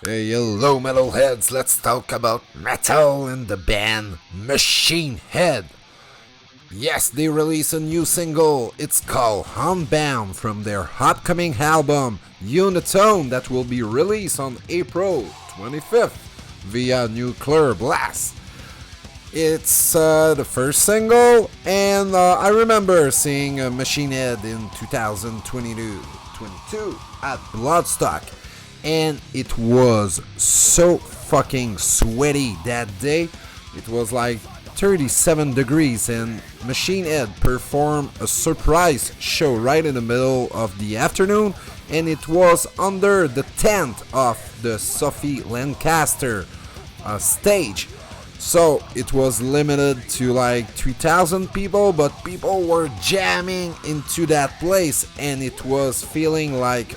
Hey, hello, metalheads. Let's talk about metal and the band Machine Head. Yes, they released a new single. It's called Unbound from their upcoming album Unatoned that will be released on April 25th via Nuclear Blast. It's the first single, and I remember seeing Machine Head in 2022 at Bloodstock, and it was so fucking sweaty that day. It was like 37 degrees, and Machine Head performed a surprise show right in the middle of the afternoon, and it was under the tent of the Sophie Lancaster stage. So it was limited to like 3,000 people, but people were jamming into that place, and it was feeling like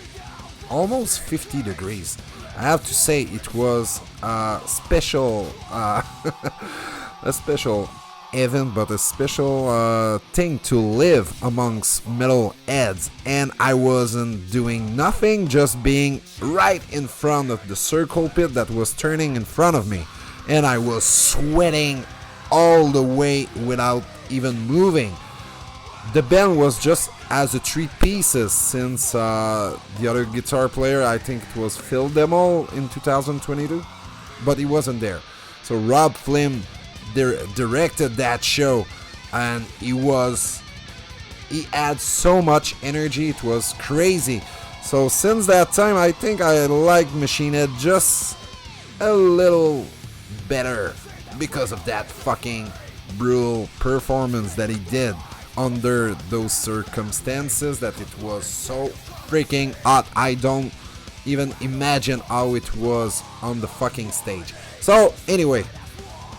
almost 50 degrees. I have to say it was a special a special event, but a special thing to live amongst metal heads. And I wasn't doing nothing, just being right in front of the circle pit that was turning in front of me, and I was sweating all the way without even moving. The band was just as a three pieces, since the other guitar player, I think it was Phil Demo in 2022, but he wasn't there. So Rob Flynn directed that show, and he had so much energy, it was crazy. So since that time, I think I like Machine Head just a little better because of that fucking brutal performance that he did under those circumstances, that it was so freaking hot. I don't even imagine how it was on the fucking stage. So anyway,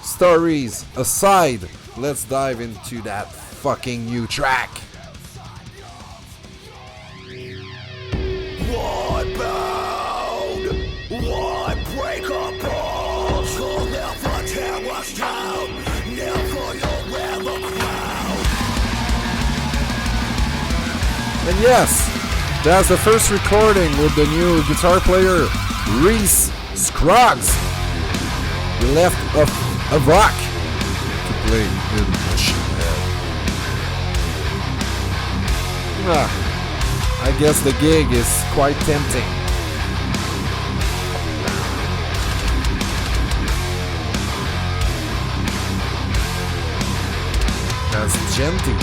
stories aside, let's dive into that fucking new track. What bound? What break apart? So never tear us down. Never you'll ever crown. And yes, that's the first recording with the new guitar player, Reese Scruggs. He left a rock to play in Machine Head. I guess the gig is quite tempting. That's gentle.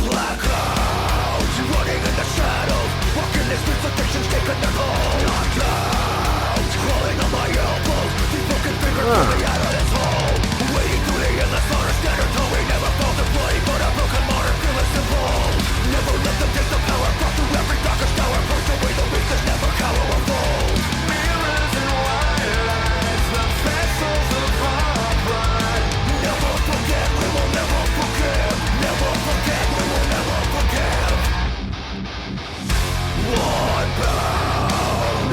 Blackouts, running in the shadows. Walking the streets, addictions taking their hold. Knocked out, crawling on my elbows. These broken fingers pull me out of this hole. Waiting through the endless honor standard. Though we never felt the bloody, but a broken modern feeling simple. Never let them take the power. Brought through every darkest tower. Push away the weakness, never cower or fold. Mirrors and white lights, the vessels of our pride. Never forget, we will never forgive. Never forget, we will never forgive. One bound,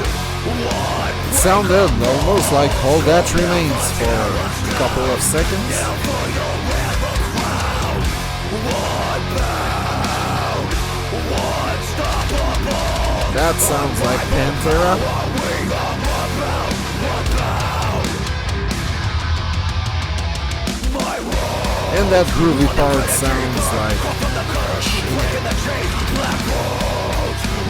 one. It sounded almost like All That Remains for a couple of seconds. Never you'll ever crown. One bound, one stoppable. That sounds like Pantera. And that groovy part sounds like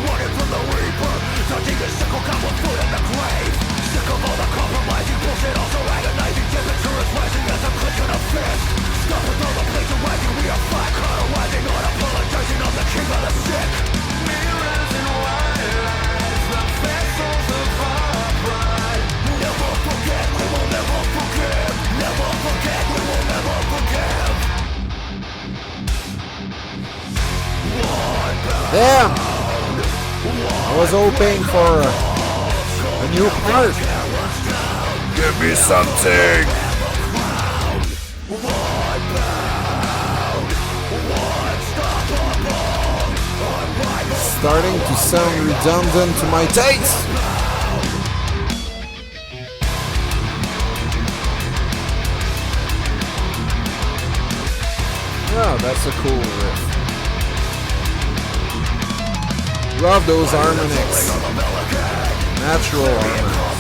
Running from the reaper, touching a sickle, come with foot in the grave. Sick of all the compromising bullshit, also agonizing. Temperature is rising as I'm clenching a fist. Stop with all the plates arriving, we are flat cauterizing, not apologizing, I'm the king of the sick. Mirrors and white lights, the vessels of our pride. Never forget, we will never forgive. Never forget, we will never forgive. damn! I was hoping for a new part. Give me something! Starting to sound redundant to my taste. Oh, that's a cool riff. Love those harmonics. natural harmonies.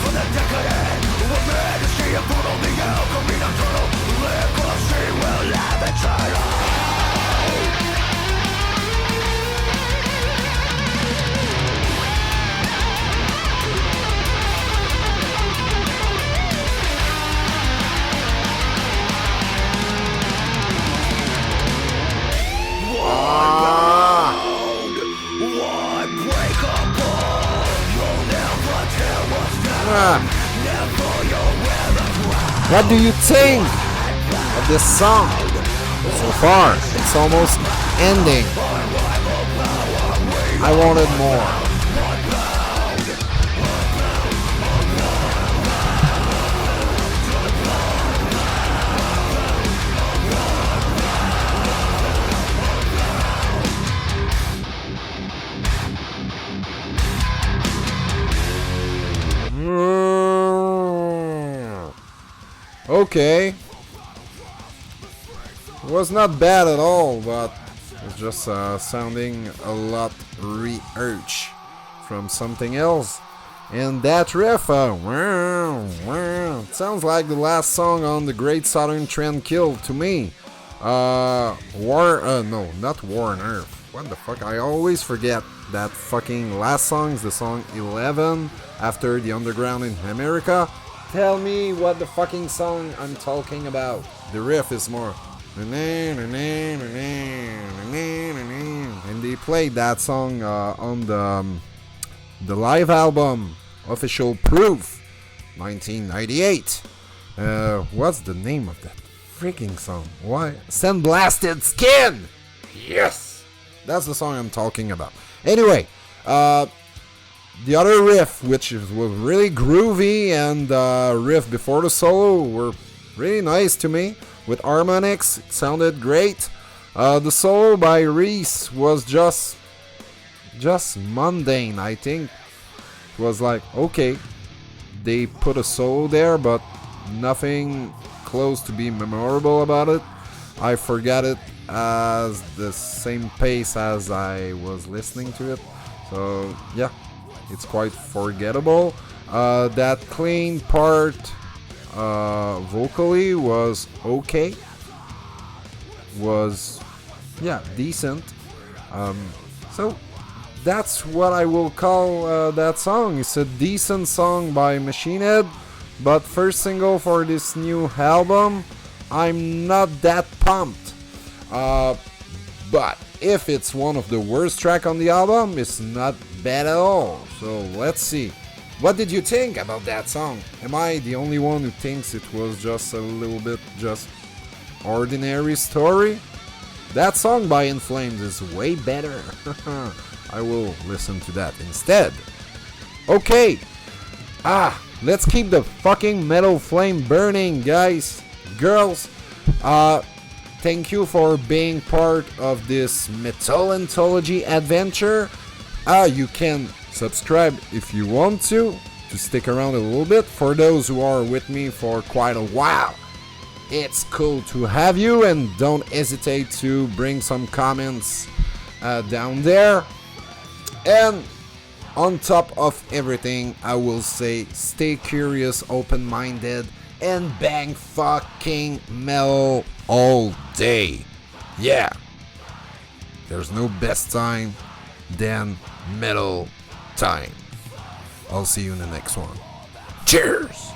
What do you think of this song? So far, it's almost ending. I wanted more. Okay. It was not bad at all, but it's just sounding a lot re-urge from something else. And that riff, it sounds like the last song on the Great Southern Trendkill to me. No, not War on Earth. What the fuck? I always forget that fucking last song is the song 11 after the Underground in America. Tell me what the fucking song I'm talking about. The riff is more. And they played that song on the live album Official Proof 1998. What's the name of that freaking song? Why? Sandblasted Skin! Yes! That's the song I'm talking about. Anyway, the other riff, which was really groovy, and riff before the solo were really nice to me. With harmonics, it sounded great. The solo by Reese was just mundane, I think. It was like, okay, they put a solo there, but nothing close to be memorable about it. I forgot it as the same pace as I was listening to it. So, yeah. It's quite forgettable. That clean part vocally was okay. Was, yeah, decent. So that's what I will call that song. It's a decent song by Machine Head, but first single for this new album, I'm not that pumped. But if it's one of the worst tracks on the album, it's not bad at all. So let's see. What did you think about that song? Am I the only one who thinks it was just a little bit just ordinary story? That song by In Flames is way better. I will listen to that instead. Okay. Let's keep the fucking metal flame burning, guys, girls. Thank you for being part of this Metal Anthology adventure. You can subscribe if you want to stick around a little bit. For those who are with me for quite a while, it's cool to have you, and don't hesitate to bring some comments down there. And on top of everything, I will say stay curious, open-minded, and bang fucking metal all day. Yeah, there's no best time than metal time. I'll see you in the next one. Cheers!